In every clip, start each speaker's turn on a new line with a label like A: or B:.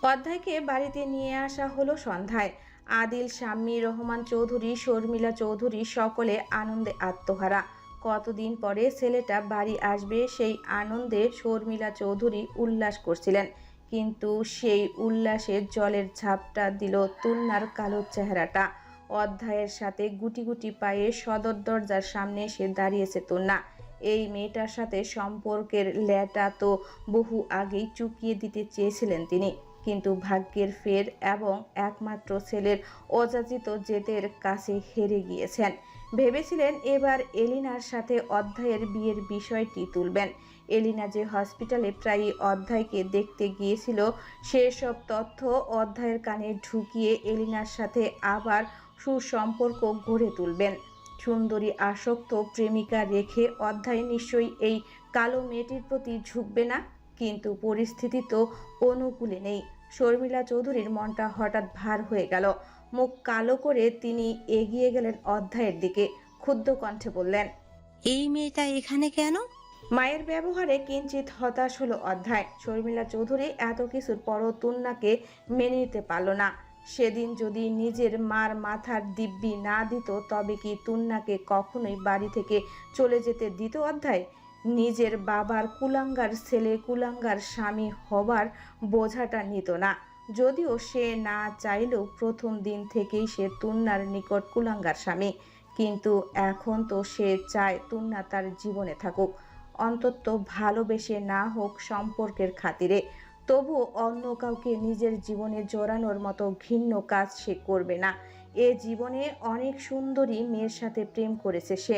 A: অধ্যায়কে বাড়িতে নিয়ে আসা হলো সন্ধ্যায়। আদিল, শাম্মী, রহমান চৌধুরী, শর্মিলা চৌধুরী সকলে আনন্দে আত্মহারা। কতদিন পরে ছেলেটা বাড়ি আসবে সেই আনন্দে শর্মিলা চৌধুরী উল্লাস করছিলেন, কিন্তু সেই উল্লাসে জলের ঝাপটা দিল তুন্নার কালো চেহারাটা। অধ্যায়ের সাথে গুটি গুটি পায়ে সদর দরজার সামনে এসে দাঁড়িয়েছে তুন্না। এই মেয়েটার সাথে সম্পর্কের ল্যাটা তো বহু আগেই চুকিয়ে দিতে চেয়েছিলেন তিনি, কিন্তু ভাগ্যের ফের এবং একমাত্র ছেলের অযাচিত জেদের কাছে হেরে গিয়েছেন। ভেবেছিলেন এবার এলিনার সাথে অধ্যায়ের বিয়ের বিষয়টি তুলবেন। এলিনা যে হসপিটালে প্রায়ই অধ্যায়কে দেখতে গিয়েছিল সেসব তথ্য অধ্যায়ের কানে ঢুকিয়ে এলিনার সাথে আবার সুসম্পর্ক গড়ে তুলবেন। সুন্দরী আসক্ত প্রেমিকা রেখে অধ্যায় নিশ্চয়ই এই কালো মেয়েটির প্রতি ঝুঁকবে না, কিন্তু পরিস্থিতি তো অনুকূলে নেই। শর্মিলা চৌধুরীর মনটা হঠাৎ ভার হয়ে গেল। মুখ কালো করে তিনি এগিয়ে গেলেন অধ্যায়ের দিকে। ক্ষুব্ধ কণ্ঠে বললেন,
B: এই মেয়েটা এখানে কেন?
A: মায়ের ব্যবহারে কিঞ্চিত হতাশ হলো অধ্যায়। শর্মিলা চৌধুরী এত কিছুর পরও তুন্নাকে মেনে নিতে পারল না। সেদিন যদি নিজের মার মাথার দিব্যি না দিত তবে কি তুন্নাকে কখনোই বাড়ি থেকে চলে যেতে দিত অধ্যায়? নিজের বাবার কুলাঙ্গার ছেলে কুলাঙ্গার স্বামী হবার বোঝাটা নিত না। যদিও সে না চাইলেও প্রথম দিন থেকেই সে তুন্নার নিকট কুলাঙ্গার স্বামী, কিন্তু এখন তো সে চায় তুন্না তার জীবনে থাকুক, অন্তত ভালোবেসে না হোক সম্পর্কের খাতিরে। তবু অন্য কাউকে নিজের জীবনে জড়ানোর মতো ঘৃণ্য কাজ সে করবে না। এ জীবনে অনেক সুন্দরী মেয়ের সাথে প্রেম করেছে সে,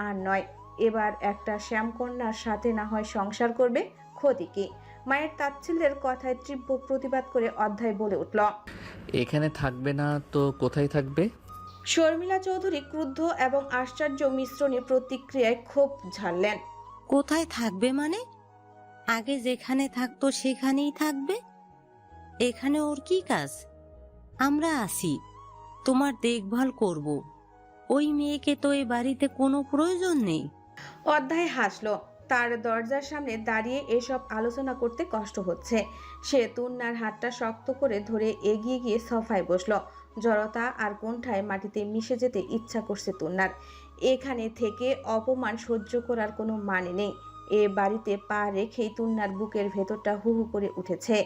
A: আর নয় এবার একটা শ্যামকন্যার সাথে না হয় সংসার করবে, ক্ষতি কি? মায়ের তাচ্ছিল্যের কথায় তীব্র প্রতিবাদ করে অধ্যায় বলে উঠল,
C: এখানে থাকবে না তো কোথায় থাকবে?
A: শর্মিলা চৌধুরী ক্রুদ্ধ এবং আশ্চর্য মিশ্রণে প্রতিক্রিয়ায় ক্ষোভ ঝাড়লেন।
B: কোথায় থাকবে মানে? আগে যেখানে থাকতো সেখানেই থাকবে। এখানে ওর কি কাজ? আমরা আসি, তোমার দেখভাল করব। ওই মেয়েকে তো এই বাড়িতে কোনো প্রয়োজন নেই।
A: অধ্যায় হাসল। তার দরজার সামনে দাঁড়িয়ে এসব আলোচনা করতে কষ্ট হচ্ছে। সে তুন্নার হাতটা শক্ত করে ধরে এগিয়ে গিয়ে সোফায় বসল। জড়তা আর কোণঠায় মাটিতে মিশে যেতে ইচ্ছা করছে তুন্নার। এখানে থেকে অপমান সহ্য করার কোনো মানে নেই। এ বাড়িতে পা রেখেই তুন্নার বুকের ভেতরটা হু হু করে উঠেছে।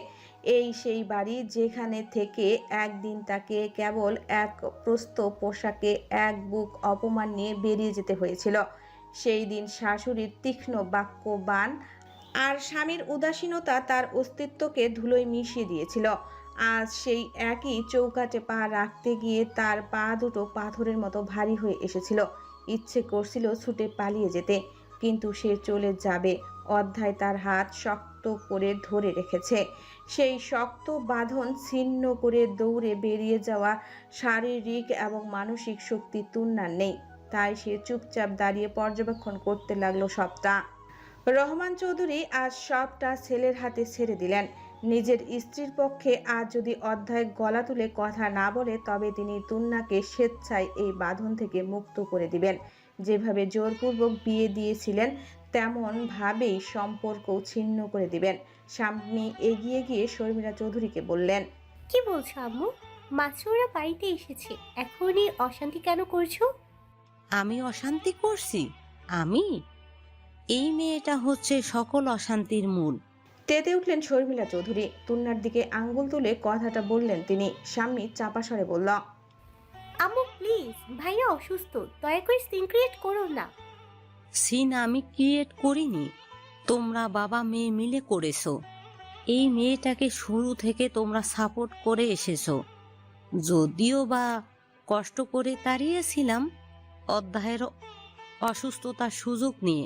A: এই সেই বাড়ি যেখানে থেকে একদিন তাকে কেবল এক প্রস্ত পোশাকে এক বুক অপমান নিয়ে বেরিয়ে যেতে হয়েছিল। সেই দিন শাশুড়ির তীক্ষ্ণ বাক্যবাণ আর স্বামীর উদাসীনতা তার অস্তিত্বকে ধুলোয় মিশিয়ে দিয়েছিল। আজ সেই একই চৌকাঠে পা রাখতে গিয়ে তার পা দুটো পাথরের মতো ভারী হয়ে এসেছিল। ইচ্ছে করছিল ছুটে পালিয়ে যেতে, কিন্তু সে চলে যাবে। অধ্যায় তার হাত শক্ত করে ধরে রেখেছে। সেই শক্ত বাঁধন ছিন্ন করে দৌড়ে বেরিয়ে যাওয়া শারীরিক এবং মানসিক শক্তি তুন্নার নেই। তাই সে চুপচাপ দাঁড়িয়ে পর্যবেক্ষণ করতে লাগলো সবটা। রহমান চৌধুরী আজ সবটা ছেলের হাতে ছেড়ে দিলেন। নিজের স্ত্রীর পক্ষে আজ যদি অধ্যায় গলা তুলে কথা না বলে তবে তিনি তুন্নাকে স্বেচ্ছায় এই বাঁধন থেকে মুক্ত করে দিবেন। যেভাবে জোরপূর্বক বিয়ে দিয়েছিলেন তেমন ভাবেই সম্পর্ক ছিন্ন করে দিবেন। স্বামী এগিয়ে গিয়ে শর্মিলা চৌধুরীকে বললেন,
D: কি বলছো আম্মু? মাত্র ওরা বাড়িতে এসেছে, এখনই অশান্তি কেন করছো?
B: আমি অশান্তি করছি? আমি? এই মেয়েটা হচ্ছে সকল অশান্তির মূল।
A: তেতে উঠলেন শর্মিলা চৌধুরী। তুন্নার দিকে আঙ্গুল তুলে কথাটা বললেন তিনি। স্বামী চাপা স্বরে বলল,
D: আম্মু প্লিজ, ভাইয়া অসুস্থ, দয়া করে সিন ক্রিয়েট করো না।
B: সিন আমি ক্রিয়েট করিনি, তোমরা বাবা মেয়ে মিলে করেছো। এই মেয়েটাকে শুরু থেকে তোমরা সাপোর্ট করে এসেছো, যদিও বা কষ্ট করে তাড়িয়েছিলাম অধ্যায়ের অসুস্থতার সুযোগ নিয়ে।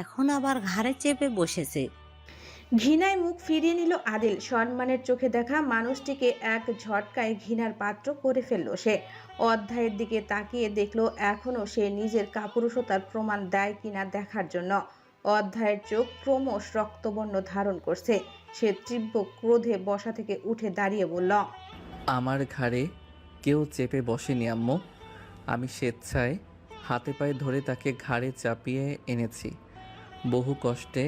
B: এখন আবার ঘাড়ে চেপে বসেছে।
A: ঘৃণায় মুখ ফিরিয়ে নিল আদিল। সম্মানের চোখে দেখা মানুষটিকে এক ঝটকায় ঘৃণার পাত্র করে ফেলল সে। অধ্যায়ের দিকে তাকিয়ে দেখলো এখনো সে নিজের কাপুরুষতার প্রমাণ দেয় কিনা দেখার জন্য। অধ্যায়ের চোখ ক্রমশ রক্তবর্ণ ধারণ করছে। সে তীব্র ক্রোধে বসা থেকে উঠে দাঁড়িয়ে বলল,
C: আমার ঘাড়ে কেউ চেপে বসেনি আম্মু। আমি স্বেচ্ছায় হাতে পায়ে ধরে তাকে ঘাড়ে চাপিয়ে এনেছি। বহু কষ্টে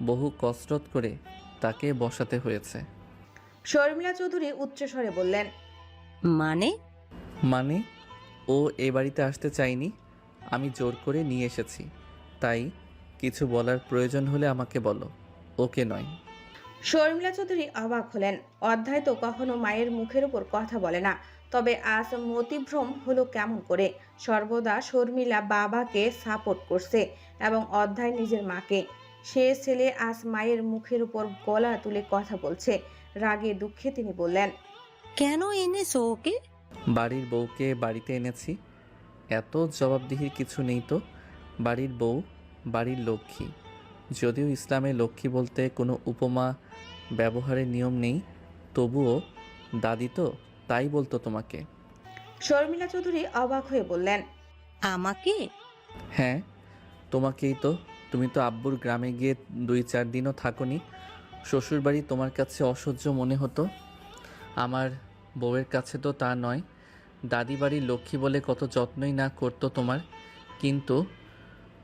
C: বহু কসরত করে তাকে বসাতে হয়েছে।
A: শর্মিলা চৌধুরী উচ্চস্বরে বললেন,
B: মানে?
C: মানে ও এ বাড়িতে আসতে চায়নি, আমি জোর করে নিয়ে এসেছি। তাই কিছু বলার প্রয়োজন হলে আমাকে বলো, ওকে নয়।
A: শর্মিলা চৌধুরী অবাক হলেন। অধ্যায় তো কখনো মায়ের মুখের উপর কথা বলে না, তবে আজ মতিভ্রম হলো কেমন করে? সর্বদা শর্মিলা বাবাকে সাপোর্ট করছে এবং অধ্যায় নিজের মাকে। সে ছেলে আজ মায়ের মুখের উপর গলা তুলে কথা বলছে। রাগে দুঃখে তিনি বললেন,
B: কেন এনেছো ওকে?
C: বাড়ির বউকে বাড়িতে এনেছি, এত জবাবদিহির কিছু নেই তো। বাড়ির বউ বাড়ির লক্ষ্মী। যদিও ইসলামে লক্ষ্মী বলতে কোনো উপমা ব্যবহারের নিয়ম নেই, তবুও দাদি তো তাই বলতো তোমাকে।
A: শর্মিলা চৌধুরী অবাক হয়ে বললেন,
B: আমাকে?
C: হ্যাঁ, তোমাকেই তো। তুমি তো আব্বুর গ্রামে গিয়ে 2-4 দিনও থাকোনি। শ্বশুরবাড়ি তোমার কাছে অসহ্য মনে হতো, আমার বউয়ের কাছে তো তা নয়। দাদি বাড়ির লক্ষ্মী বলে কত যত্নই না করতো তোমার, কিন্তু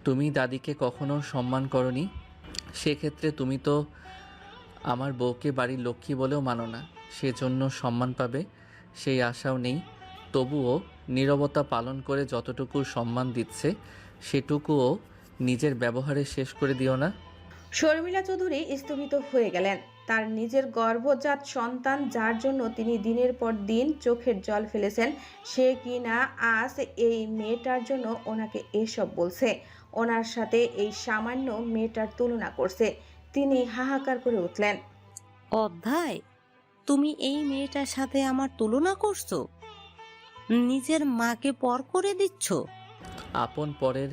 C: তুমি দাদিকে কখনো সম্মান করনি। সেক্ষেত্রে তুমি তো আমার বউকে বাড়ির লক্ষ্মী বলেও মানো না, সেজন্য সম্মান পাবে সেই আশাও নেই। তবুও নীরবতা পালন করে যতটুকু সম্মান দিচ্ছে সেটুকুও নিজের ব্যবহারে শেষ করে দিও না।
A: শর্মিলা চৌধুরী স্তম্ভিত হয়ে গেলেন। তার নিজের গর্ভজাত সন্তান, যার জন্য তিনি দিনের পর দিন চোখের জল ফেলেছেন, সে কি না আজ এই মেয়েটার জন্য ওনাকে এসব বলছে, ওনার সাথে এই সামান্য মেয়েটার তুলনা করছে। তিনি হাহাকার করে উঠলেন,
B: অধ্যায়, তুমি এই মেয়েটার সাথে আমার তুলনা করছো? নিজের মাকে পর করে দিচ্ছ?
C: আপন পরের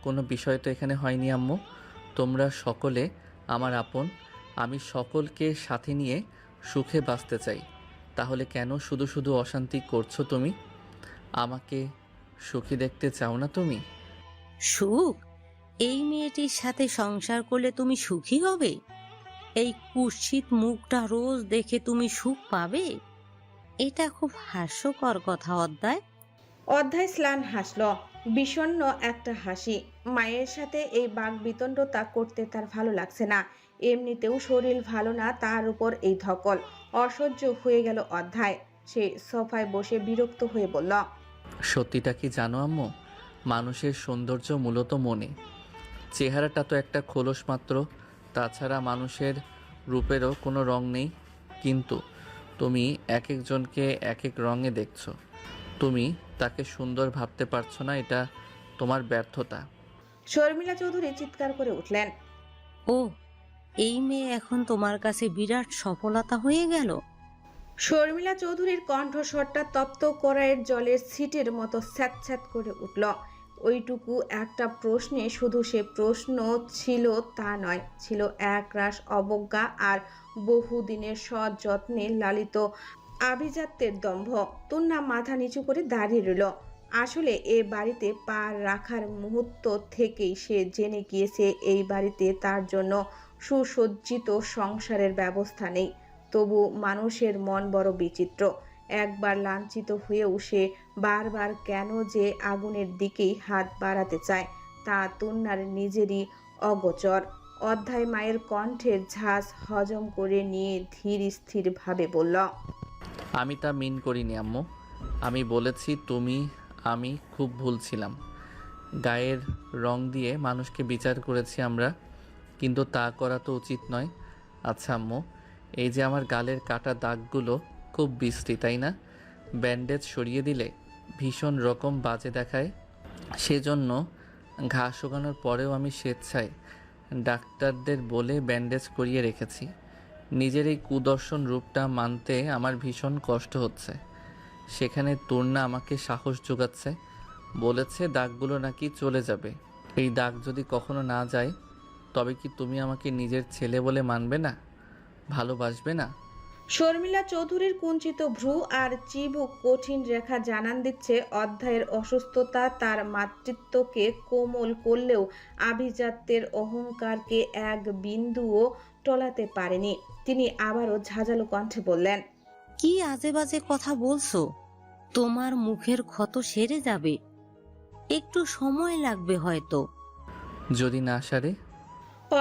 C: কোনো বিষয় তো এখানে হয়নি আম্মু। তোমরা সকলে আমার আপন, আমি সকলকে সাথে নিয়ে সুখে বাঁচতে চাই। তাহলে কেন শুধু শুধু অশান্তি করছো তুমি? আমাকে সুখী দেখতে চাও না তুমি?
B: সুখ? এই মেয়েটির সাথে সংসার করলে তুমি সুখী হবে? এই কুৎসিত মুখটা রোজ দেখে তুমি সুখ পাবে? এটা খুব হাস্যকর কথা অধ্যায়।
A: অধ্যায় স্লান হাসল, বিষণ্ণ একটা হাসি। মায়ের সাথে এই বাকবিতণ্ডতা করতে তার ভালো লাগছে না। এমনিতেও শরীর ভালো না, তার উপর এই ধকল। অসহ্য হয়ে গেল অধ্যায়। সে সোফায় বসে বিরক্ত হয়ে বলল,
C: সত্যিটা কি জানো আম্মু? মানুষের সৌন্দর্য মূলত মনে। চেহারাটা তো একটা খোলস মাত্র, তাছাড়া মানুষের রূপেরও কোনো রং নেই। কিন্তু তুমি এক একজনকে এক এক রঙে দেখছো, তুমি তাকে সুন্দর ভাবতে পারছো না, এটা তোমার ব্যর্থতা।
A: শর্মিলা চৌধুরী চিৎকার করে উঠলেন,
B: ও, এই মেয়ে এখন তোমার কাছে বিরাট সফলতা হয়ে গেল?
A: শর্মিলা চৌধুরীর কণ্ঠস্বরটা তপ্ত কড়াইয়ের জলের ছিটের মতো স্যাঁতস্যাঁত করে উঠল। ওইটুকু একটা প্রশ্নে শুধু সে প্রশ্ন ছিল তা নয়, ছিল একরাশ অবজ্ঞা আর বহুদিনের সযত্নে লালিত আভিজাত্যের দম্ভ। তন্না মাথা নিচু করে দাঁড়িয়ে রইল। আসলে এ বাড়িতে পা রাখার মুহূর্ত থেকেই সে জেনে গিয়েছে এই বাড়িতে তার জন্য সুসজ্জিত সংসারের ব্যবস্থা নেই। তবু মানুষের মন বড় বিচিত্র। একবার লাঞ্ছিত হয়েও সে বারবার কেন যে আগুনের দিকেই হাত বাড়াতে চায়, তা তন্নার নিজেরই অগোচর। অধ্যায় মায়ের কণ্ঠের ঝাঁজ হজম করে নিয়ে ধীর স্থিরভাবে বলল,
C: আমি তা মিন করিনি আম্মু। আমি বলেছি আমি খুব ভুল ছিলাম। গায়ের রং দিয়ে মানুষকে বিচার করেছি আমরা, কিন্তু তা করা তো উচিত নয়। আচ্ছা আম্মু, এই যে আমার গালের কাটা দাগগুলো খুব বিশ্রী, তাই না? ব্যান্ডেজ সরিয়ে দিলে ভীষণ রকম বাজে দেখায়। সেজন্য ঘা শুকানোর পরেও আমি স্বেচ্ছায় ডাক্তারদের বলে ব্যান্ডেজ করিয়ে রেখেছি। নিজের এই কুদর্শন রূপটা মানতে আমার ভীষণ কষ্ট হচ্ছে। সেখানে তূর্ণা আমাকে সাহস জোগাচ্ছে, বলেছে দাগগুলো নাকি চলে যাবে। এই দাগ যদি কখনো না যায়, তবে কি তুমি আমাকে নিজের ছেলে বলে মানবে না, ভালোবাসবে না?
A: শর্মিলা চৌধুরীর কুঞ্চিত ভ্রু আর চিবুক কঠিন রেখা জানান দিচ্ছে অধ্যায়ের অসুস্থতা তার মাতৃত্বকে কোমল করলেও আভিজাত্যের অহংকারকে এক বিন্দুও টলাতে পারেনি। তিনি আবারও ঝাঁঝালো কণ্ঠে বললেন,
B: কি আজে বাজে কথা বলছো? তোমার মুখের ক্ষত সেরে যাবে, একটু সময় লাগবে হয়তো।
C: যদি না সারে?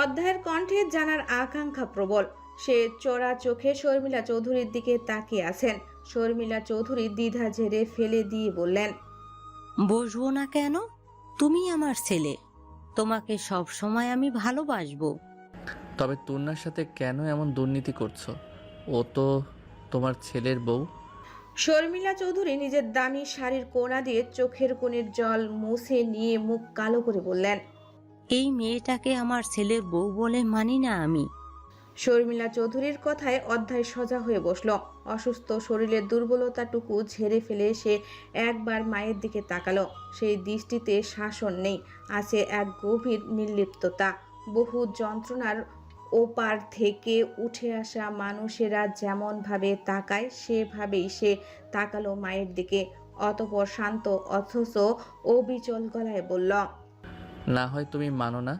A: অধ্যায়ের কণ্ঠে জানার আকাঙ্ক্ষা প্রবল। সে চোরা চোখে শর্মিলা চৌধুরীর দিকে তাকিয়ে আছেন। শর্মিলা চৌধুরী দ্বিধা ঝেড়ে ফেলে দিয়ে বললেন,
B: বসবো না কেন? তুমি আমার ছেলে, তোমাকে সব সময় আমি ভালোবাসবো।
C: তবে তুন্নার সাথে কেন এমন দুর্নীতি করছো? ও তো তোমার ছেলের বউ।
A: শর্মিলা চৌধুরী নিজের দামি শাড়ির কোনা দিয়ে চোখের কোণের জল মুছে নিয়ে মুখ কালো করে বললেন,
B: এই মেয়েটাকে আমার ছেলের বউ বলে মানি না আমি।
A: শর্মিলা চৌধুরীর কথায় অধ্যায় সজা হয়ে বসল। অসুস্থ শরীরের দুর্বলতাটুকু ঝেড়ে ফেলে সে একবার মায়ের দিকে তাকালো। সেই দৃষ্টিতে শাসন নেই, আছে এক গভীর নির্লিপ্ততা। বহু যন্ত্রণার ওপার থেকে উঠে আসা মানুষেরা যেমন ভাবে তাকায় সেভাবেই সে তাকালো মায়ের দিকে। অতঃপর শান্ত অথচ অবিচল গলায় বলল,
C: না হয় তুমি মানো না,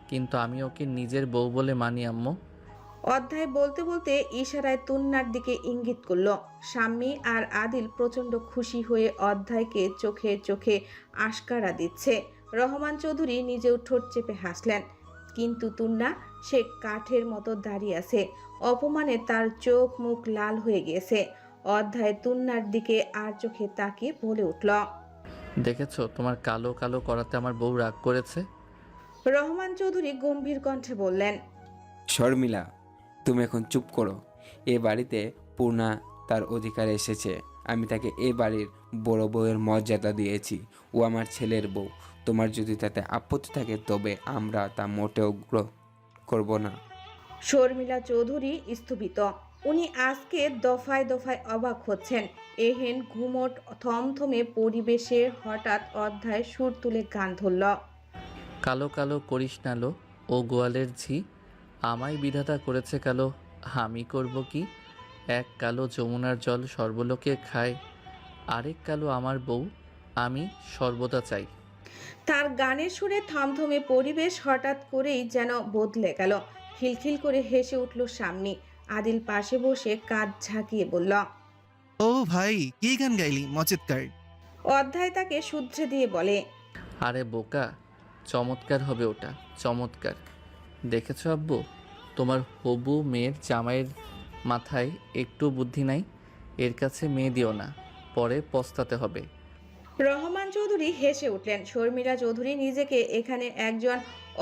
C: কিন্তু আমি ওকে নিজের বউ বলে মানি আম্মু।
A: অধ্যায় বলতে বলতে ইশারায় তুন্নার দিকে ইঙ্গিত করল। শাম্মী আর আদিল প্রচন্ড খুশি হয়ে অধ্যায়কে চোখে চোখে আশকারা দিচ্ছে। রহমান চৌধুরী নিজেও ঠোঁট চেপে হাসলেন, কিন্তু তুন্না সে কাঠের মতো দাঁড়িয়ে আছে। অপমানে তার চোখ মুখ লাল হয়ে গিয়েছে। অধ্যায় তুন্নার দিকে আর চোখে তাকিয়ে বলে উঠল,
C: দেখেছো তোমার কালো কালো করাতে আমার বউ রাগ করেছে।
A: রহমান চৌধুরী গম্ভীর কণ্ঠে বললেন,
E: শর্মিলা, তুমি এখন চুপ করো। এ বাড়িতে পূর্ণা তার অধিকারে এসেছে। আমি তাকে এ বাড়ির বড় বউয়ের মর্যাদা দিয়েছি। ও আমার ছেলের বউ। তোমার যদি তাতে আপত্তি থাকে তবে আমরা তা মোটেও করব না।
A: শর্মিলা চৌধুরী স্থবিত। উনি আজকে দফায় দফায় অবাক হচ্ছেন। এহেন ঘুমট থমথমে পরিবেশে হঠাৎ অধ্যায় সুর তুলে গান ধরল,
C: কালো কালো করিস না লো, ও গোয়ালের ঝি। আমায় বিধাতা করেছে কালো, আমি করব কি? এক কালো যমুনার জল সর্বলোকে খায়, আরেক কালো আমার বউ, আমি সর্বদা চাই।
A: তার গানের সুরে থমথমে পরিবেশ হঠাৎ করেই যেন বদলে গেল। খিলখিল করে হেসে উঠল সামনে। আদিল পাশে বসে কাঁধ ঝাঁকিয়ে বলল,
F: ও ভাই, কি গান গাইলি মচেৎকার।
A: অধ্যায় তাকে শুধরে দিয়ে বলে,
C: আরে বোকা, চমৎকার হবে ওটা, চমৎকার। দেখেছো আব্বু, তোমার হবু মেয়ের জামাইয়ের মাথায় একটু বুদ্ধি নাই। এর কাছে মেয়ে দিও না, পরে পস্তাতে হবে।
A: রহমান চৌধুরী হেসে উঠলেন। শর্মিলা চৌধুরী নিজেকে এখানে একজন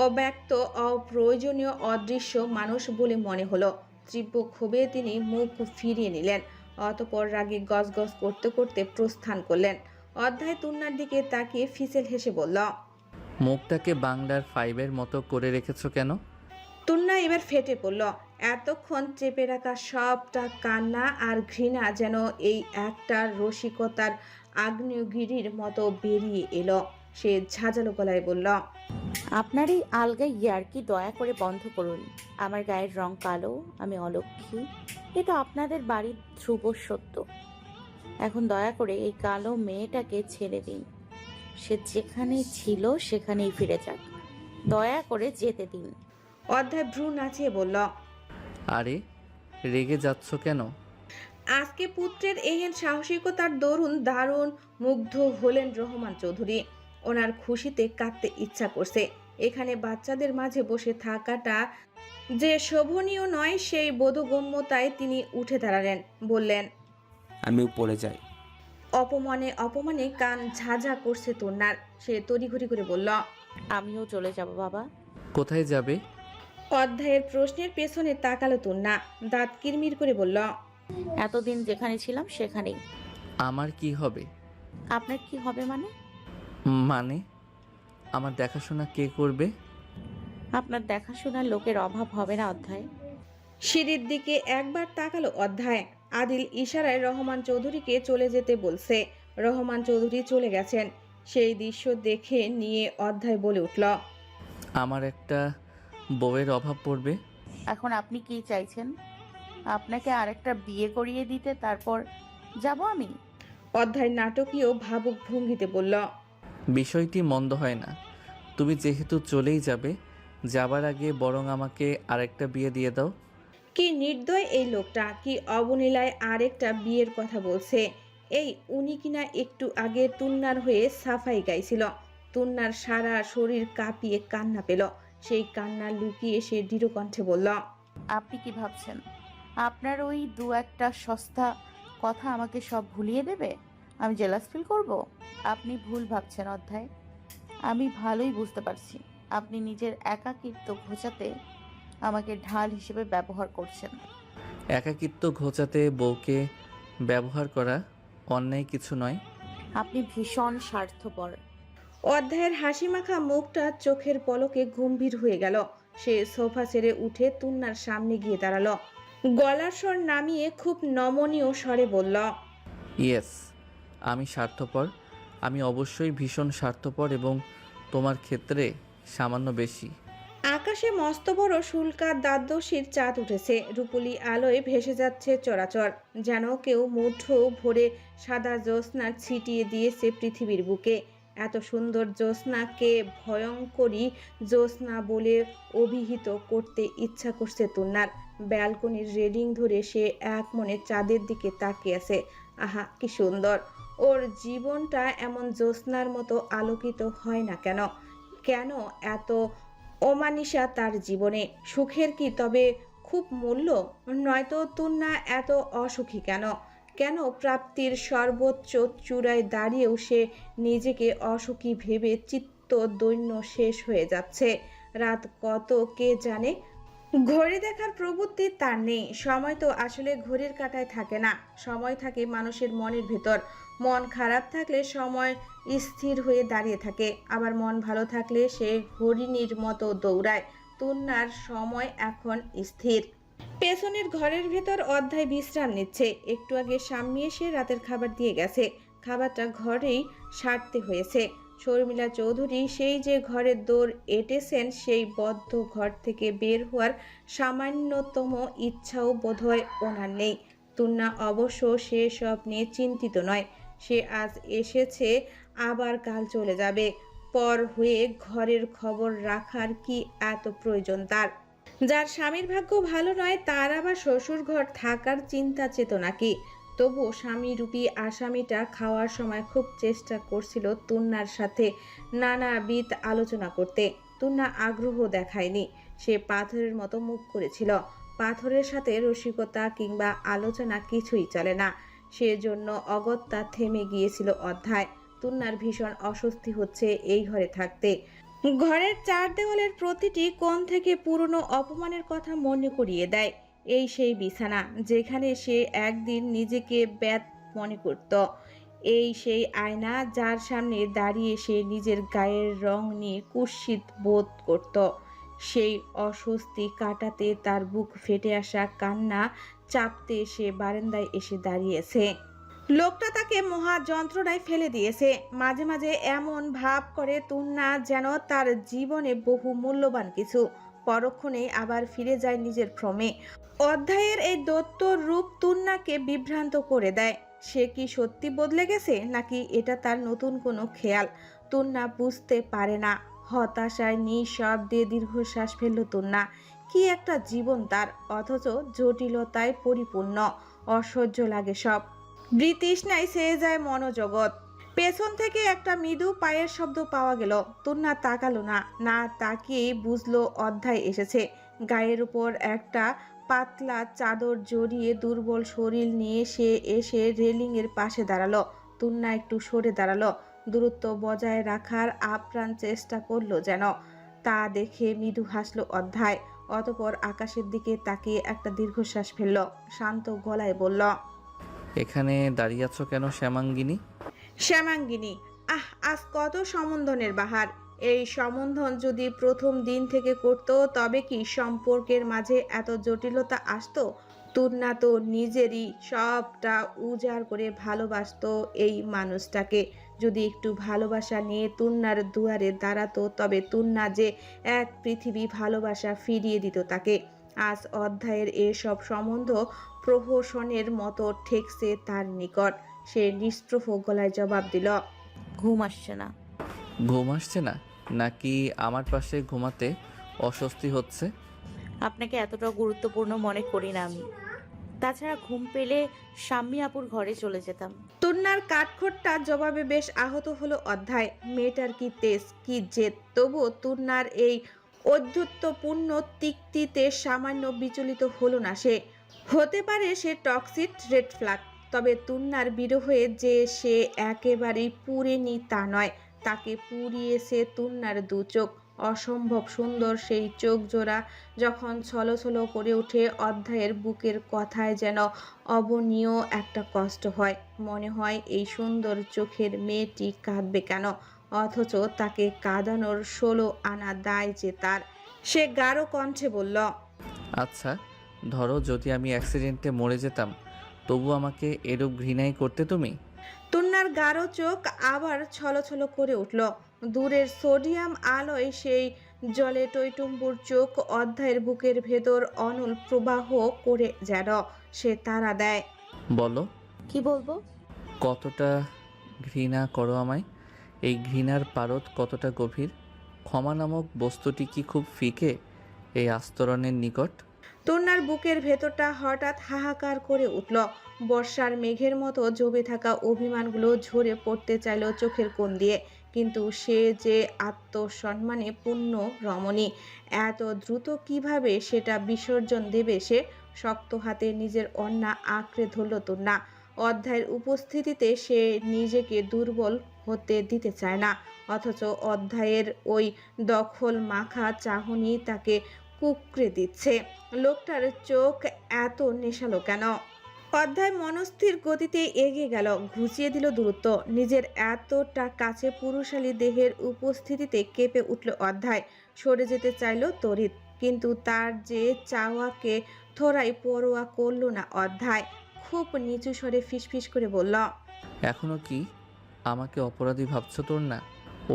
A: অব্যক্ত অপ্রয়োজনীয় অদৃশ্য মানুষ বলে মনে হলো। তীব্র ক্ষোভে তিনি মুখ ফিরিয়ে নিলেন। অতঃপর রাগে গজগজ করতে করতে প্রস্থান করলেন। অধ্যায় তুন্নার দিকে তাকিয়ে ফিসেল হেসে বলল,
C: মুখটাকে বাংলার ফাইভের মতো করে রেখেছো কেন?
A: তুন্না এবার ফেটে পড়ল। এতক্ষণ চেপে রাখা সবটা কান্না আর ঘৃণা যেন এই একটা রসিকতার আগ্নেয়গিরির মতো বেরিয়ে এলো। সে ঝাঁঝালো গলায় বলল,
G: আপনার এই আলগা ইয়ার্কি দয়া করে বন্ধ করুন। আমার গায়ের রং কালো, আমি অলক্ষী, এটা আপনাদের বাড়ির ধ্রুব সত্য। এখন দয়া করে এই কালো মেয়েটাকে ছেড়ে দিন। সে যেখানেই ছিল সেখানেই ফিরে যাক। দয়া করে যেতে দিন।
A: অধ্যায় ভ্রু নাচিয়ে বলল,
C: আরে রেগে যাচ্ছ কেন?
A: আজকে পুত্রের এহেন সাহসিকতার দারুণ মুগ্ধ হলেন রহমান চৌধুরী। ওনার খুশিতে কাঁদতে ইচ্ছা করছে। এখানে বাচ্চাদের মাঝে বসে থাকাটা যে শোভনীয় নয় সেই বোধগম্যতায় তিনি উঠে দাঁড়ালেন। বললেন,
E: আমি উপরে যাই।
A: অপমানে অপমানে কান ঝাঝা করছে তন্নার। সে তড়িঘড়ি করে বলল,
G: আমিও চলে যাব বাবা।
C: কোথায় যাবে?
A: অধ্যায়ের প্রশ্নের পেছনে তাকালো তন্না। দাঁত কিরমির করে বলল,
G: এতদিন যেখানে ছিলাম সেখানেই।
C: আমার কি হবে?
G: আপনার কি হবে মানে?
C: মানে আমার দেখাশোনা কে করবে?
G: আপনার দেখাশোনার লোকের অভাব হবে না অধ্যায়।
A: সিঁড়ির দিকে একবার তাকালো অধ্যায়। আদিল ইশারায় রহমান চৌধুরীকে চলে যেতে বলছে। রহমান চৌধুরী চলে গেছেন। সেই দৃশ্য দেখে নিয়ে অধ্যায় বলে উঠল,
C: আমার একটা বউয়ের অভাব পড়বে।
G: এখন আপনি কি চাইছেন? আপনাকে আরেকটা বিয়ে করিয়ে দিতে তারপর যাব আমি?
A: অধ্যায় নাটকীয় ভাবুক ভঙ্গিতে বলল,
C: বিষয়টি মন্দ হয় না। তুমি যেহেতু চলেই যাবে, যাবার আগে বরং আমাকে আরেকটা বিয়ে দিয়ে দাও।
A: কি নির্দয় এই লোকটা! কি অবলীলায় আরেকটা বিয়ের কথা বলছে! এই উনি কিনা একটু আগে তুন্নার হয়ে সাফাই গাইছিল। তুন্নার সারা শরীর কাঁপিয়ে কান্না পেল। সেই কান্না লুকিয়ে সে দৃঢ় কণ্ঠে বলল,
G: আপনি কি ভাবছেন আপনার ওই দু একটা সস্তা কথা আমাকে সব ভুলিয়ে দেবে? আমি জেলাস ফিল করব? আপনি ভুল ভাবছেন অধ্যায়। আমি ভালোই বুঝতে পারছি আপনি নিজের একাকিত্ব ঘোচাতে আমাকে ঢাল হিসেবে ব্যবহার করছেন।
C: একাকিত্ব ঘোচাতে বউকে ব্যবহার করা অন্যায় কিছু নয়।
G: আপনি ভীষণ স্বার্থপর।
A: অধ্যায়ের হাসিমাখা মুখটা চোখের পলকে গম্ভীর হয়ে গেল। সে সোফা ছেড়ে উঠে তুন্নার সামনে গিয়ে দাঁড়ালো। গলার স্বর নামিয়ে খুব নমনীয় স্বরে বলল,
C: ইয়েস, আমি স্বার্থপর। আমি অবশ্যই ভীষণ স্বার্থপর এবং তোমার ক্ষেত্রে সামান্য বেশি।
A: আকাশে মস্ত বড় শুল্কা দ্বাদশীর চাঁদ উঠেছে। রূপলি আলোয় ভেসে যাচ্ছে চরাচর, যেন কেউ মুঠো ভরে সাদা জ্যোৎস্না ছিটিয়ে দিয়েছে পৃথিবীর বুকে। এত সুন্দর জ্যোৎস্নাকে ভয়ঙ্করী জ্যোৎস্না বলে অভিহিত করতে ইচ্ছা করছে তুন্নার। ব্যালকনির রেলিং ধরে সে এক মনে চাঁদের দিকে তাকিয়ে আছে। আহা, কি সুন্দর! ওর জীবনটা এমন জ্যোৎস্নার মতো আলোকিত হয় না কেন? কেন এত অমানিসা তার জীবনে? সুখের কি তবে খুব মূল্য? নয়তো তুন্না এত অসুখী কেন? কেন প্রাপ্তির সর্বোচ্চ চূড়ায় দাঁড়িয়েও সে নিজেকে অসুখী ভেবে চিত্ত দৈন্য শেষ হয়ে যাচ্ছে? রাত কত কে জানে। ঘড়ি দেখার প্রবৃত্তি তার নেই। সময় তো আসলে ঘড়ির কাঁটায় থাকে না, সময় থাকে মানুষের মনের ভেতর। মন খারাপ থাকলে সময় স্থির হয়ে দাঁড়িয়ে থাকে, আবার মন ভালো থাকলে সে হরিণীর মতো দৌড়ায়। তুন্নার সময় এখন স্থির। পেছনের ঘরের ভেতর অধ্যায় বিশ্রাম নিচ্ছে। একটু আগে স্বামী এসে রাতের খাবার দিয়ে গেছে। খাবারটা ঘরেই সারতে হয়েছে। শর্মিলা চৌধুরী সেই যে ঘরের দৌড় এঁটেছেন, সেই বদ্ধ ঘর থেকে বের হওয়ার সামান্যতম ইচ্ছাও বোধহয় ওনার নেই। তুন্না অবশ্য সে সব নিয়ে চিন্তিত নয়। সে আজ এসেছে, আবার কাল চলে যাবে। পর হয়ে ঘরের খবর রাখার কি এত প্রয়োজন তার? যার স্বামীর ভাগ্য ভালো নয়, তার আবার শ্বশুর ঘর থাকার চিন্তা চেতনা কি? তবুও স্বামীরূপী আসামিটা খাওয়ার সময় খুব চেষ্টা করছিল তুন্নার সাথে নানাবিধ আলোচনা করতে। তুন্না আগ্রহ দেখায়নি। সে পাথরের মতো মুখ করেছিল। পাথরের সাথে রসিকতা কিংবা আলোচনা কিছুই চলে না। সেজন্য অগত্যা থেমে গিয়েছিল অধ্যায়। তুন্নার ভীষণ অস্বস্তি হচ্ছে এই ঘরে থাকতে। ঘরের চার দেওয়ালের প্রতিটি কোণ থেকে পুরনো অপমানের কথা মনে করিয়ে দেয়। এই সেই বিছানা যেখানে সে একদিন নিজেকে ব্যাত মনে করত। এই সেই আয়না যার সামনে দাঁড়িয়ে সে নিজের গায়ের রং নিয়ে কুৎসিত বোধ করত। সেই অস্বস্তি কাটাতে তার বুক ফেটে আসা কান্না চাপতে সে বারান্দায় এসে দাঁড়িয়েছে। লোকটা তাকে মহা যন্ত্রণায় ফেলে দিয়েছে। মাঝে মাঝে এমন ভাব করে তুন্না যেন তার জীবনে বহু মূল্যবান কিছু। পরক্ষণেই আবার ফিরে যায় নিজের ভ্রমে। অধ্যায়ের এই দত্ত রূপ তুন্নাকে বিভ্রান্ত করে দেয়। সে কি সত্যি বদলে গেছে, নাকি এটা তার নতুন কোনো খেয়াল? তুন্না বুঝতে পারে না। হতাশায় নিঃশব্দে দীর্ঘশ্বাস ফেলল তুন্না। কি একটা জীবন তার, অথচ জটিলতায় পরিপূর্ণ। অসহ্য লাগে সব। বৃতৃষ্ণায় ছেয়ে যায় মনোজগৎ। পেছন থেকে একটা মৃদু পায়ের শব্দ পাওয়া গেল। তুন্না তাকালো না। না তাকিয়েই বুঝলো অধ্যায় এসেছে। গায়ের উপর একটা পাতলা চাদর জড়িয়ে দুর্বল শরীর নিয়ে সে এসে রেলিংয়ের পাশে দাঁড়ালো। তুন্না একটু সরে দাঁড়ালো, দূরত্ব বজায় রাখার আপ্রাণ চেষ্টা করলো যেন। তা দেখে মৃদু হাসলো অধ্যায়। অতঃপর আকাশের দিকে তাকিয়ে একটা দীর্ঘশ্বাস ফেলল। শান্ত গলায় বলল,
C: এখানে দাঁড়িয়ে আছো কেন শ্যামাঙ্গিনী?
A: শ্যামাঙ্গিনী? আজ কত সম্বন্ধনের বাহার। এই সম্বন্ধন যদি প্রথম দিন থেকে করত, তবে কি সম্পর্কের মাঝে এত জটিলতা আসতো? তুন্না তো নিজেরই সবটা উজাড় করে ভালোবাসতো এই মানুষটাকে। যদি একটু ভালোবাসা নিয়ে তুন্নার দুয়ারে দাঁড়াতো, তবে তুন্না যে এক পৃথিবী ভালোবাসা ফিরিয়ে দিত তাকে। আজ অধ্যায়ের এসব সম্বন্ধ প্রহসনের মতো ঠেকছে তার নিকট। সে নিষ্প্রভ গলায় জবাব দিল,
G: ঘুম আসছে না।
C: ঘুম আসছে না? নাকি আমার পাশে ঘুমাতে অস্বস্তি হচ্ছে?
G: আপনাকে এতটা গুরুত্বপূর্ণ মনে করি না আমি। তাছাড়া ঘুম পেলে শাম্মী আপুর ঘরে চলে যেতাম।
A: তুন্নার কাঠখোট্টা জবাবে বেশ আহত হলো অধ্যায়। মেয়েটার কি তেজ, কি জেদ! তবুও তুন্নার এই ঔদ্ধত্যপূর্ণ তিক্তিতে সামান্য বিচলিত হলো না সে। হতে পারে সে টক্সিক রেড ফ্ল্যাগ, তবে তুন্নার বিরহে যে সে একেবারেই পুড়েনি তা নয়। তাকে পুড়িয়েছে তুন্নার দু চোখ। অসম্ভব সুন্দর সেই চোখ জোড়া যখন ছলছল করে ওঠে অধ্যায়ের বুকের কথায় যেন অবনীয় একটা কষ্ট হয়। মনে হয় এই সুন্দর চোখের মেয়েটি কাঁদবে কেন, অথচ তাকে কাঁদানোর 16 আনা দায় যে তার। সে গাঢ় কণ্ঠে বলল,
C: আচ্ছা ধরো যদি আমি অ্যাক্সিডেন্টে মরে যেতাম, তবু আমাকে এরূপ ঘৃণাই করতে তুমি?
A: তুন্নার গাঢ় চোখ আবার ছলছল করে উঠল। দূরের সোডিয়াম আলোয় সেই জলে টইটুম্বুর চোখ অধ্যায়ের বুকের ভেতর অনল প্রবাহ করে যেন সে তাড়া দেয়।
C: বলো
G: কি বলবো?
C: কতটা ঘৃণা করো আমায়? এই ঘৃণার পারদ কতটা গভীর? ক্ষমা নামক বস্তুটি কি খুব ফিকে এই আস্তরণের নিকট?
A: তুন্নার বুকের ভেতরটা হঠাৎ হাহাকার করে উঠল। বর্ষার মেঘের মতো জমে থাকা অভিমানগুলো ঝরে পড়তে চাইল চোখের কোণ দিয়ে, কিন্তু সে যে আত্মসম্মানে পূর্ণ রমণী, এত দ্রুত কিভাবে সেটা বিসর্জন দেবে সে? শক্ত হাতে নিজের অন্যা আঁকড়ে ধরল তুন্না। অধ্যায়ের উপস্থিতিতে সে নিজেকে দুর্বল হতে দিতে চায় না, অথচ অধ্যায়ের ওই দখল মাখা চাহনি তাকে কুকড়ে দিচ্ছে। লোকটার চোখ এত নেশালো কেন? অধ্যায় মনস্থির গতিতে এগিয়ে গেল, ঘুচিয়ে দিল দূরত্ব। নিজের এতটা কাছে পুরুষালী দেহের উপস্থিতিতে কেঁপে উঠল অধ্যায়। সরে যেতে চাইল তড়িৎ, কিন্তু তার যে চাওয়াকে থোড়াই পরোয়া করল না অধ্যায়। খুব নিচু স্বরে ফিসফিস করে বলল,
C: এখনো কি আমাকে অপরাধী ভাবছো তোর না?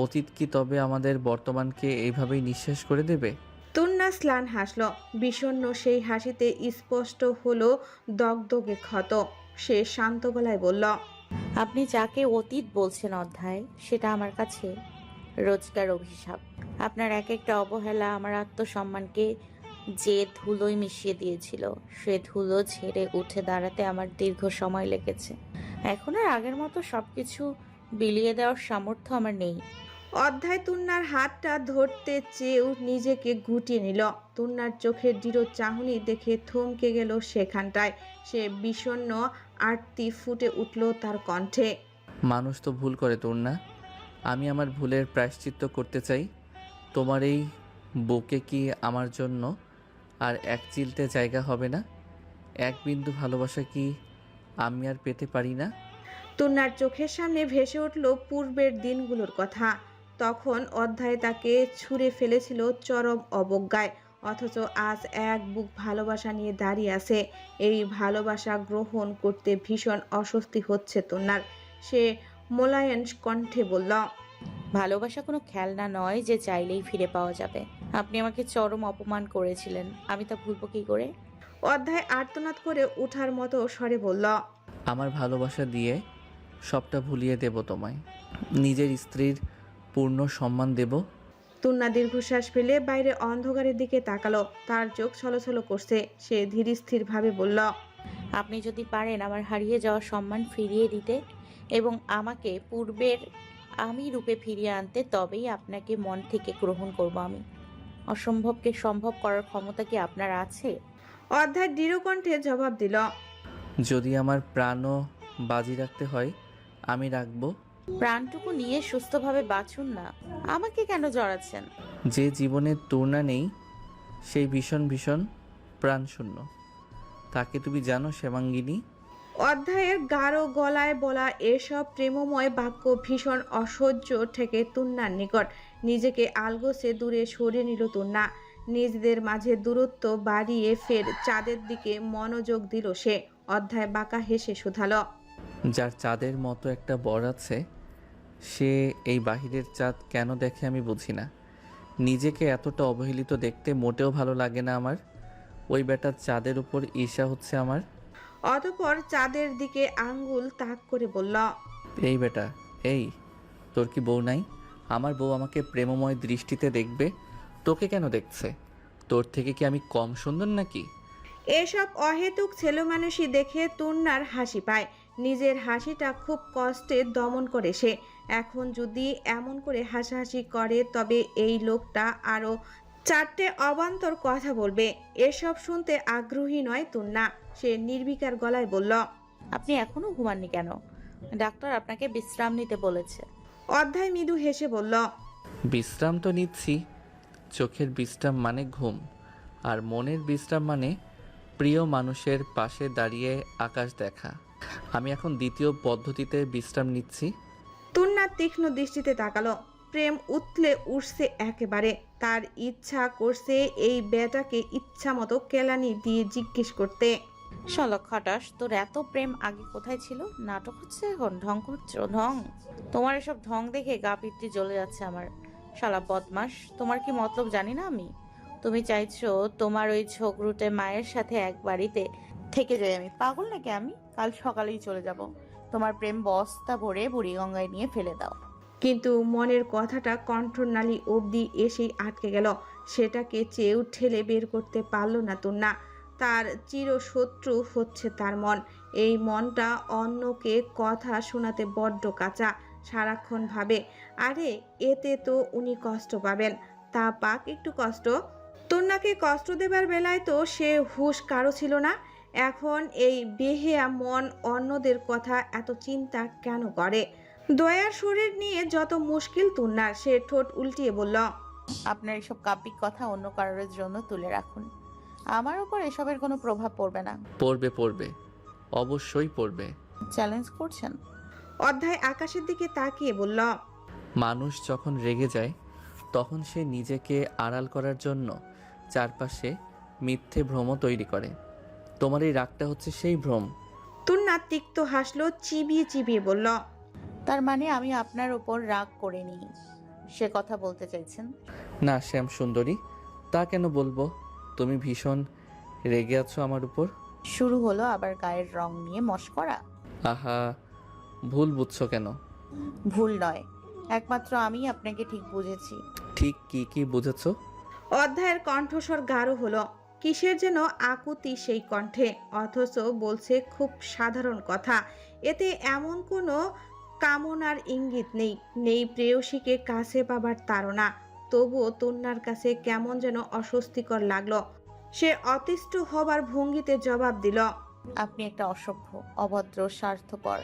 C: অতীত কি তবে আমাদের বর্তমানকে এইভাবেই নিঃশেষ করে দেবে?
A: তুন্না স্লান হাসল। বিষণ্ণ সেই হাসিতে স্পষ্ট হলো দগদগে ক্ষত। সে শান্ত গলায় বলল,
G: আপনি যাকে অতীত বলছেন অধ্যায়, সেটা আমার কাছে রোজকার অভিশাপ। আপনার এক একটা অবহেলা আমার আত্মসম্মানকে যে ধুলোয় মিশিয়ে দিয়েছিল, সে ধুলো ঝেড়ে উঠে দাঁড়াতে আমার দীর্ঘ সময় লেগেছে। এখন আর আগের মতো সবকিছু বিলিয়ে দেওয়ার সামর্থ্য আমার নেই।
A: অধ্যায় তুন্নার হাতটা ধরতে চেয়েও নিজেকে গুটিয়ে নিল। তুন্নার চোখের দৃঢ় চাহনি দেখে থমকে গেল সেখানটায়। সে বিষণ্ণ আরতি ফুটে উঠল তার কণ্ঠে।
C: মানুষ তো ভুল করে তোর না? আমি আমার ভুলের প্রায়শ্চিত্ত করতে চাই। তোমার এই বুকে কি আমার জন্য আর এক চিলতে জায়গা হবে না? এক বিন্দু ভালোবাসা কি আমি আর পেতে পারি না?
A: তুন্নার চোখের সামনে ভেসে উঠল পূর্বের দিনগুলোর কথা। তখন অধ্যায় তাকে ছুঁড়ে ফেলেছিল চরম অবজ্ঞায়, অথচ আজ এক বুক ভালোবাসা নিয়ে দাঁড়িয়ে আছে। এই ভালোবাসা গ্রহণ করতে ভীষণ অস্বস্তি হচ্ছে তুন্নার। সে মোলায়েম কণ্ঠে বলল,
G: ভালোবাসা কোনো খেলনা নয় যে চাইলেই ফিরে পাওয়া যাবে। আপনি আমাকে চরম অপমান করেছিলেন, আমি তা ভুলবো কি করে?
A: অধ্যায় আর্তনাদ করে ওঠার মতো স্বরে বলল,
C: আমার ভালোবাসা দিয়ে সবটা ভুলিয়ে দেব তোমায়। নিজের স্ত্রীর পূর্ণ সম্মান দেব।
A: তুন্না দীর্ঘশ্বাস ফেলে বাইরে অন্ধকারের দিকে তাকালো। তার চোখ ছলছল করছে। সে ধীর স্থির ভাবে বলল,
G: আপনি যদি পারেন আমার হারিয়ে যাওয়া সম্মান ফিরিয়ে দিতে এবং আমাকে পূর্বের আমি রূপে ফিরিয়ে আনতে, তবেই আপনাকে মন থেকে গ্রহণ করব আমি। অসম্ভবকে সম্ভব করার ক্ষমতা কি আপনার আছে?
A: অধ্যায় দৃঢ় কণ্ঠে জবাব দিল,
C: যদি আমার প্রাণও বাজি রাখতে হয় আমি রাখবো।
G: প্রাণটুকু নিয়ে সুস্থভাবে বাঁচুন না, আমাকে কেন জড়াচ্ছেন?
C: যে জীবনের তুলনা নেই, সেই ভীষণ ভীষণ প্রাণশূন্য, তাকে তুমি জানো শ্যামাঙ্গিনী?
A: অধ্যায়ের গাঢ় গলায় বলা এসব প্রেমময় বাক্য ভীষণ অসহ্য ঠেকে তুন্নার নিকট। নিজেকে আলগোছে দূরে সরিয়ে নিল তুন্না। নিজেদের মাঝে দূরত্ব বাড়িয়ে ফের চাঁদের দিকে মনোযোগ দিল সে। অধ্যায় বাঁকা হেসে শুধালো,
C: যার চাঁদের মতো একটা বর আছে, সে এই বাহিরের চাঁদ কেন দেখে আমি বুঝি না। নিজেকে এতটা অবহেলিত দেখতে মোটেও ভালো লাগে না আমার। ওই বেটার চাঁদের উপর ঈর্ষা হচ্ছে আমার।
A: অতঃপর চাঁদের দিকে আঙ্গুল তাক করে বলল,
C: এই বেটা, এই তোর কি বউ নাই? আমার বউ আমাকে প্রেমময় দৃষ্টিতে দেখবে, তোকে কেন দেখছে? তোর থেকে কি আমি কম সুন্দর নাকি?
A: এসব অহেতুক ছেলেমানুষি দেখে তুন্নার হাসি পায়। নিজের হাসিটা খুব কষ্টে দমন করে সে। এখন যদি এমন করে হাসাহাসি করে তবে এই লোকটা আরও চারটে অবান্তর কথা বলবে, এসব শুনতে আগ্রহী নয় তুন্না। সে নির্বিকার গলায় বলল।
G: আপনি এখনো ঘুমাননি কেন? ডাক্তার আপনাকে বিশ্রাম নিতে বলেছে।
A: অধ্যায় মৃদু হেসে বলল।
C: বিশ্রাম তো নিচ্ছি। চোখের বিশ্রাম মানে ঘুম, আর মনের বিশ্রাম মানে প্রিয় মানুষের পাশে দাঁড়িয়ে আকাশ দেখা। আমি এখন দ্বিতীয় পদ্ধতিতে বিশ্রাম নিচ্ছি।
A: তুন্না তীক্ষ্ণ দৃষ্টিতে তাকালো। প্রেম উতলে উঠছে একেবারে। তার ইচ্ছা করছে এই বেটাকে ইচ্ছা মতো কেলানি দিয়ে জিজ্ঞেস করতে।
G: শালা খাটাস, তোর এত প্রেম আগে কোথায় ছিল? নাটক হচ্ছে এখন, ঢং করছো ঢং। তোমার এসব ঢং দেখে গা পিত্তি জ্বলে যাচ্ছে আমার। শালা বদমাস, তোমার কি মতলব জানি না আমি? তুমি চাইছো তোমার ওই ছোকরুটে মায়ের সাথে এক বাড়িতে থেকে যাই আমি? পাগল নাকি আমি? কাল সকালেই চলে যাব। তোমার প্রেম বস্তা ভরে বুড়িগঙ্গায় নিয়ে ফেলে দাও।
A: কিন্তু মনের কথাটা কণ্ঠনালী অবধি এসেই আটকে গেল। সেটাকে চেয়েও ঠেলে বের করতে পারল না তুন্না। তার চিরশত্রু হচ্ছে তার মন। এই মনটা অন্যকে কথা শোনাতে বড্ড কাঁচা। সারাক্ষণ ভাবে, আরে এতে তো উনি কষ্ট পাবেন, তা পাক একটু কষ্ট। তুন্নাকে কষ্ট দেবার বেলায় তো সে হুঁশ কারো ছিল না। এখন এই বেহেয়া মন অন্যদের কথা এত চিন্তা কেন করে? দয়ার শরীর নিয়ে যত মুশকিল তুন্নার। সে ঠোঁট উল্টিয়ে বলল।
G: আপনার এসব কাব্যিক কথা অন্য কারোর জন্য তুলে রাখুন। আমার উপর এসবের কোনো প্রভাব পড়বে না।
C: পড়বে পড়বে, অবশ্যই পড়বে।
G: চ্যালেঞ্জ করছেন?
A: অধ্যায় আকাশের দিকে তাকিয়ে বলল।
C: মানুষ যখন রেগে যায় তখন সে নিজেকে আড়াল করার জন্য চারপাশে মিথ্যে ভ্রম তৈরি করে। তোমার এই রাগটা হচ্ছে সেই ভ্রম।
A: তুন্না তিক্ত হাসলো, চিবিয়ে চিবিয়ে বলল।
G: তার মানে আমি আপনার উপর রাগ করিনি, সে কথা বলতে চাইছেন?
C: না শ্যাম সুন্দরী, তা কেন বলবো? তুমি ভীষণ রেগে আছো আমার উপর।
G: শুরু হলো আবার গায়ের রং নিয়ে মশকরা।
C: আহা, ভুল বুঝছো কেন?
G: ভুল নয়, একমাত্র আমি আপনাকে ঠিক বুঝেছি।
C: ঠিক কি কি বুঝেছো?
A: অধ্যায়ের কণ্ঠস্বর গাঢ় হলো। কিসের যেন আকুতি সেই কণ্ঠে, অথচ বলছে খুব সাধারণ কথা। এতে এমন কোনো কামনার ইঙ্গিত নেই, নেই প্রেয়সীকে কাছে পাবার তাড়না। তবুও তুন্নার কাছে কেমন যেন অস্বস্তিকর লাগলো। সে অতিষ্ঠ হবার ভঙ্গিতে জবাব দিল।
G: আপনি একটা অসভ্য, অভদ্র, স্বার্থপর,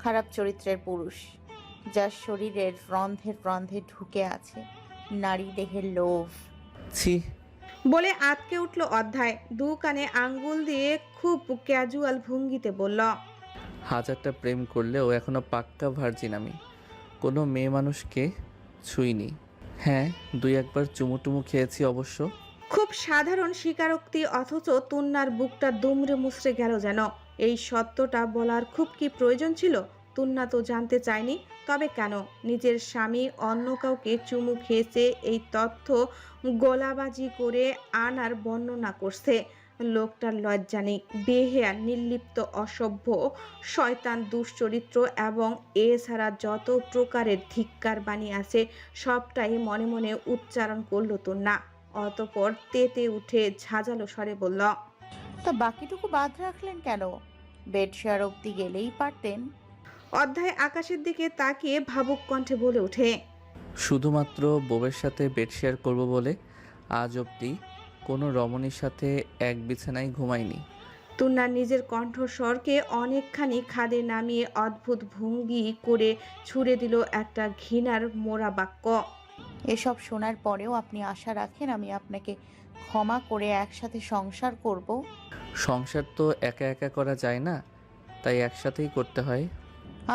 G: খারাপ চরিত্রের পুরুষ, যার শরীরের রন্ধ্রে রন্ধ্রে ঢুকে আছে নারী দেহের লোভ।
C: ছি।
A: বলে আটকে উঠল অধ্যায়। দু কানে আঙ্গুল দিয়ে খুব ক্যাজুয়াল ভঙ্গিতে বলল।
C: হাজারটা প্রেম করলেও এখনো পাক্কা ভার্জিন আমি। কোনো মেয়ে মানুষকে ছুঁইনি। হ্যাঁ, দুই একবার চুমুটুমু খেয়েছি অবশ্য।
A: খুব সাধারণ স্বীকারোক্তি, অথচ তুন্নার বুকটা দুমড়ে মুচড়ে গেল যেন। এই সত্যটা বলার খুব কি প্রয়োজন ছিল? তুন্না তো জানতে চায়নি, তবে কেন নিজের স্বামী অন্য কাউকে চুমু খেয়েছে এই তথ্য গোলাবাজি করে আনার বর্ণনা করছে। লোকটার লজ্জা নেই, বেহেয়া, নির্লিপ্ত, অসভ্য, শয়তান, দুশ্চরিত্র এবং এছাড়া যত প্রকারের ধিক্কার বাণী আছে সবটাই মনে মনে উচ্চারণ করল তুন্না। অতঃপর তেতে উঠে ঝাঁঝালো স্বরে বলল।
G: তা বাকিটুকু বাদ রাখলেন কেন? বেড শেয়ার অব্দি গেলেই পারতেন।
A: অধ্যায় আকাশের দিকে তাকিয়ে ভাবুক কণ্ঠে বলে ওঠে।
C: শুধুমাত্র বউয়ের সাথে বেড শেয়ার করবো বলে আজ অবধি কোনো রমণীর সাথে এক বিছানায় ঘুমাইনি।
A: তুন্না নিজের কণ্ঠস্বরকে অনেকখানি খাদে নামিয়ে অদ্ভুত ভঙ্গি করে ছুড়ে দিল একটা ঘৃণার মোড়া বাক্য।
G: এসব শোনার পরেও আপনি আশা রাখেন আমি আপনাকে ক্ষমা করে একসাথে সংসার করব?
C: সংসার তো একা একা করা যায় না, তাই একসাথেই করতে হয়।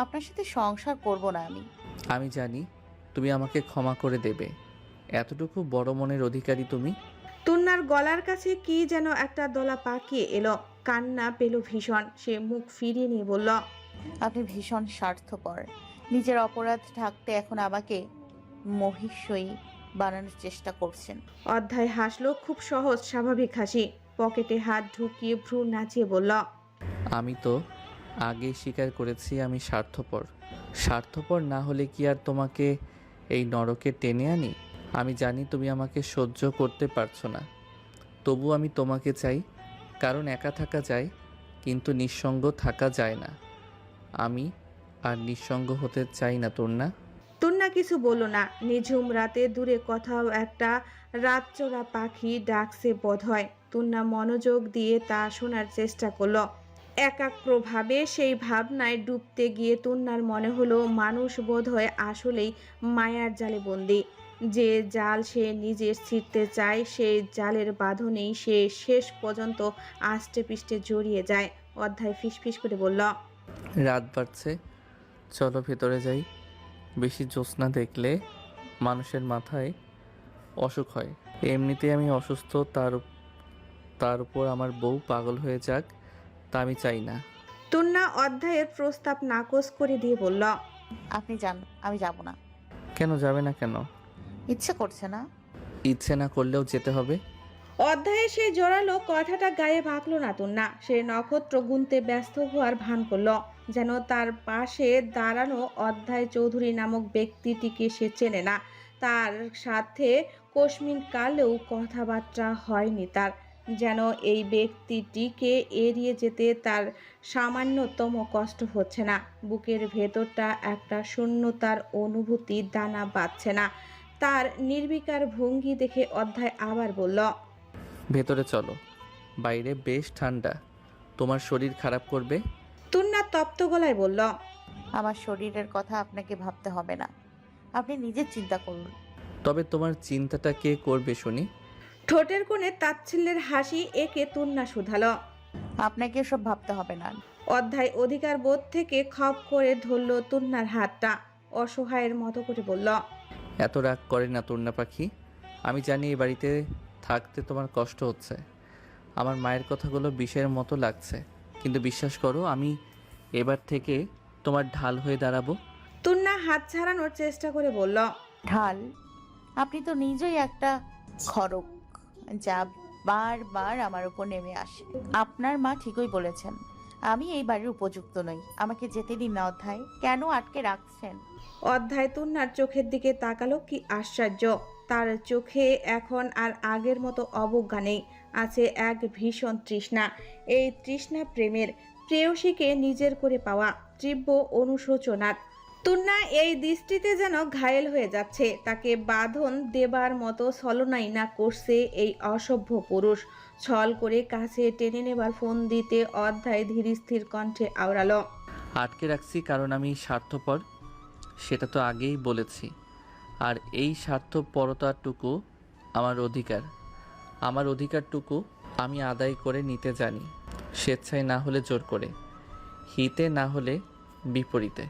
G: আপনার সাথে সংসার করব না আমি।
C: আমি জানি তুমি আমাকে ক্ষমা করে দেবে, এতটুকু বড় মনের অধিকারী তুমি।
A: তুন্নার গলার কাছে কি যেন একটা দলা পাকিয়ে এলো, কান্না পেল ভীষণ। সে মুখ ফিরিয়ে নিয়ে বলল।
G: আপনি ভীষণ স্বার্থপর। নিজের অপরাধ ঢাকতে এখন আমাকে মহিষই বানানোর চেষ্টা করছেন।
A: অধ্যায় হাসলো, খুব সহজ স্বাভাবিক হাসি। পকেটে হাত ঢুকিয়ে ভ্রু নাচিয়ে বলল।
C: আমি তো আগেই স্বীকার করেছি আমি স্বার্থপর। স্বার্থপর না হলে কি আর তোমাকে এই নরকে টেনে আনি? আমি জানি তুমি আমাকে সহ্য করতে পারছো না, তবু আমি তোমাকে চাই। কারণ একা থাকা যায়, কিন্তু নিঃসঙ্গ থাকা যায় না। আমি আর নিঃসঙ্গ হতে চাই না তুন্না।
A: তুন্না কিছু বলল না। নিঝুম রাতে দূরে কোথাও একটা রাতচোরা পাখি ডাকছে বোধহয়। তুন্না মনোযোগ দিয়ে তা শোনার চেষ্টা করলো। একাগ্রভাবে সেই ভাবনায় ডুবতে গিয়ে তুন্নার মনে হলো মানুষ বোধহয় আসলেই মায়ার জালে বন্দী। যে জাল সে নিজে ছিঁড়তে চায় সেই জালের বাঁধনেই সে শেষ পর্যন্ত আষ্টে পিষ্টে জড়িয়ে যায়। অধ্যায় ফিসফিস করে বলল,
C: রাত বাড়ছে, চলো ভেতরে যাই। বেশি জ্যোৎস্না দেখলে মানুষের মাথায় অসুখ হয়। এমনিতেই আমি অসুস্থ, তার উপর আমার বউ পাগল হয়ে যাক, তা আমি চাই না।
A: তুন্না অধ্যায়ের প্রস্তাব নাকচ করে দিয়ে বলল,
G: আপনি যান, আমি যাব না।
C: কেন যাবে না কেন?
G: ইচ্ছে করছে না।
C: ইচ্ছে না করলেও যেতে হবে।
A: অধ্যায়ে সে জোরালো কথাটা গায়ে ভাগলো না তুন্না। সে নক্ষত্র গুনতে ব্যস্ত হওয়ার ভান করলো, যেন তার পাশে দাঁড়ানো অধ্যায় চৌধুরী নামক ব্যক্তিটিকে সে চেনে না। তার সাথে কস্মিন কালেও কথাবার্তা হয়নি তার। যেন এই ব্যক্তিটিকে এড়িয়ে যেতে তার সামান্যতম কষ্ট হচ্ছে না। বুকের ভেতরটা একটা শূন্যতার অনুভূতি দানা বাঁধছে না। তার নির্বিকার ভঙ্গি দেখে অধ্যায় আবার বলল,
C: ভেতরে চলো, বাইরে বেশ ঠান্ডা, তোমার শরীর খারাপ করবে।
A: তুন্না তপ্ত গলায় বলল,
G: আমার শরীরের কথা আপনাকে ভাবতে হবে না, আপনি নিজের চিন্তা করুন।
C: তবে তোমার চিন্তাটা কে করবে শুনি?
A: ঠোঁটের কোণে তাচ্ছিল্যের হাসি এঁকে তুন্না শুধালো।
G: আপনাকে সব ভাবতে হবে না।
A: অধ্যায় অধিকার বোধ থেকে খপ করে ধরল তুন্নার হাতটা। অসহায়ের মতো করে বলল,
C: এত রাগ করে না তুন্না পাখি। আমি জানি এই বাড়িতে থাকতে তোমার কষ্ট হচ্ছে। আমার মায়ের কথাগুলো বিষের মতো লাগছে, কিন্তু বিশ্বাস করো আমি এবার থেকে তোমার ঢাল হয়ে দাঁড়াবো।
A: তুন্না হাত ছাড়ানোর চেষ্টা করে বলল,
G: ঢাল? আপনি তো নিজেই একটা খড়গ, যা বারবার আমার উপর নেমে আসে। আপনার মা ঠিকই বলেছেন, আমি এই বাড়ির উপযুক্ত নই। আমাকে যেতে দিন না অধ্যায়, কেন আটকে রাখছেন?
A: অধ্যায় তুন্নার চোখের দিকে তাকালো। কি আশ্চর্য! তার চোখে এখন আর আগের মতো অবজ্ঞা নেই, আছে এক ভীষণ তৃষ্ণা। এই তৃষ্ণা প্রেমের, প্রেয়সীকে নিজের করে পাওয়া, তীব্র অনুশোচনার। তুন্না এই দৃষ্টিতে যেন ঘায়েল হয়ে যাচ্ছে। তাকে বাঁধন দেবার মতো ছলনাই না করছে এই অসভ্য পুরুষ। ছল করে কাছে টেনে নেবার ফোন দিতে অধ্যায় ধীরস্থির কণ্ঠে আওড়ালো,
C: আটকে রাখছি কারণ আমি স্বার্থপর, সেটা তো আগেই বলেছি। আর এই স্বার্থপরতাটুকু আমার অধিকার। আমার অধিকারটুকু আমি আদায় করে নিতে জানি, স্বেচ্ছায় না হলে জোর করে, হিতে না হলে বিপরীতে।